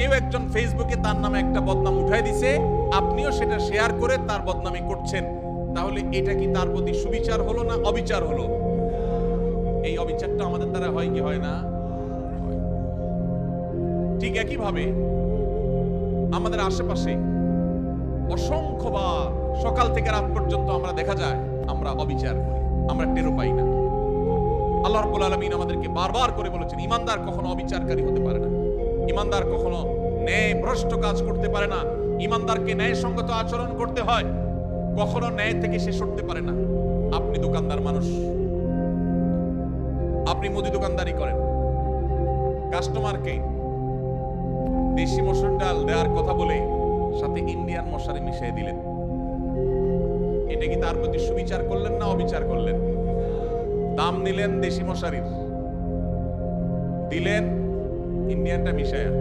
কেউ একজন ফেসবুকে তার নামে একটা বদনাম উঠাই দিছে, আপনিও সেটা শেয়ার করে তার বদনামি করছেন, তাহলে এটা কি তার প্রতি সুবিচার হলো না অবিচার হলো? এই অবিচারটা আমাদের দ্বারা হয় কি হয় না? ঠিক একইভাবে আমাদের আশেপাশে অসংখ্যবার সকাল থেকে রাত পর্যন্ত আমরা দেখা যায় আমরা অবিচার করি, আমরা টেরও পাই না। আল্লাহ রাব্বুল আলামিন আমাদেরকে বারবার করে বলেছেন, ইমানদার কখনো অবিচারকারী হতে পারে না, ইমানদার কখনো ন্যায় ভ্রষ্ট কাজ করতে পারে না, ইমানদারকে ন্যায়সঙ্গত আচরণ করতে হয়, কখনো ন্যায় থেকে সে সরতে পারে না। আপনি দোকানদার মানুষ, আপনি মুদি দোকানদারি করেন, কাস্টমারকে দেশি মসুর ডাল দেওয়ার কথা বলে সাথে ইন্ডিয়ান মশারি মিশিয়ে দিলেন, এটা কি তার প্রতি সুবিচার করলেন না অবিচার করলেন? দাম নিলেন দেশি মশারির, দিলেন ইন্ডিয়ানটা মিশায়া।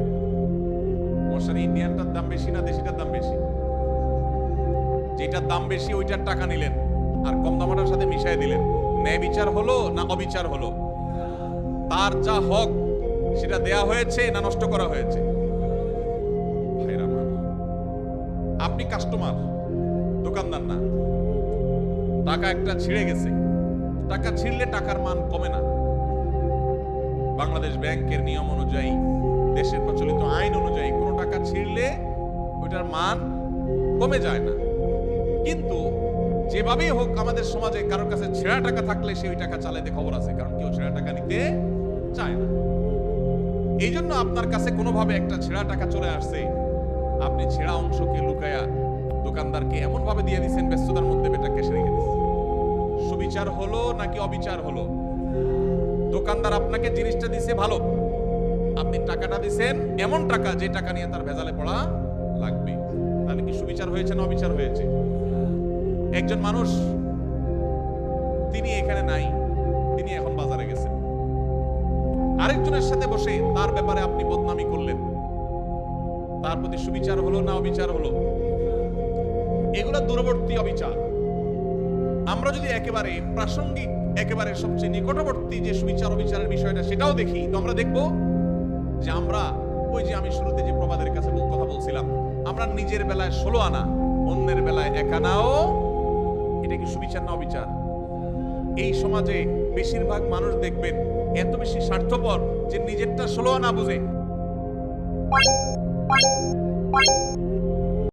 মশারি ইন্ডিয়ানটার দাম বেশি না দেশিটার দাম বেশি? যেটার দাম বেশি ওইটার টাকা নিলেন আর কম দামাটার সাথে মিশাই দিলেন। ন্যায় বিচার হলো না অবিচার হলো? তার যা হক সেটা দেয়া হয়েছে না নষ্ট করা হয়েছে? আপনি কাস্টমার, দোকানদার না। টাকা একটা ছিঁড়ে গেছে, টাকা ছিঁড়লে টাকার মান কমে না। বাংলাদেশ ব্যাংকের নিয়ম অনুযায়ী, দেশের প্রচলিত আইন অনুযায়ী কোনো টাকা ছিঁড়লে ওইটার মান কমে যায় না। কিন্তু যেভাবেই হোক আমাদের সমাজে কারোর কাছে ছেঁড়া টাকা থাকলে সে ওই টাকা চালাইতে খবর আছে, কারণ কেউ ছেঁড়া টাকা নিতে চায় না। এই জন্য আপনার কাছে কোনোভাবে একটা ছেঁড়া টাকা চলে আসছে, আপনি ছেঁড়া অংশকে লুকায়া দোকানদারকে এমন ভাবে দিয়ে দিচ্ছেন, ব্যস্ততার মধ্যে বেটা কেসে রেখে দিচ্ছেন। সুবিচার হলো নাকি অবিচার হলো? দোকানদার আপনাকে জিনিসটা দিছে ভালো, আপনি টাকাটা দিছেন এমন টাকা যে টাকা নিয়ে তার ভেজালে পড়া লাগবে, তাহলে কি সুবিচার হয়েছে না অবিচার হয়েছে? একজন মানুষ, তিনি এখানে নাই, তিনি এখন বাজারে গেছেন, আরেকজনের সাথে বসে তার ব্যাপারে আপনি বদনামি করলেন, তার প্রতি সুবিচার হলো না অবিচার হলো? এগুলো দূরবর্তী অবিচার। আমরা যদি একেবারে প্রাসঙ্গিক, একেবারে সবচেয়ে নিকটবর্তী যে সুবিচার অবিচারের বিষয়টা সেটাও দেখি, তো আমরা দেখব যে আমরা ওই যে আমি শুরুতে যে প্রবাদের কাছে কথা বলছিলাম, আমরা নিজের বেলায় 16 আনা, অন্যের বেলায় 1 আনাও, এটা কি সুবিচার না অবিচার? এই সমাজে বেশিরভাগ মানুষ দেখবেন এত বেশি স্বার্থপর যে নিজেরটা 16 আনা বুঝে।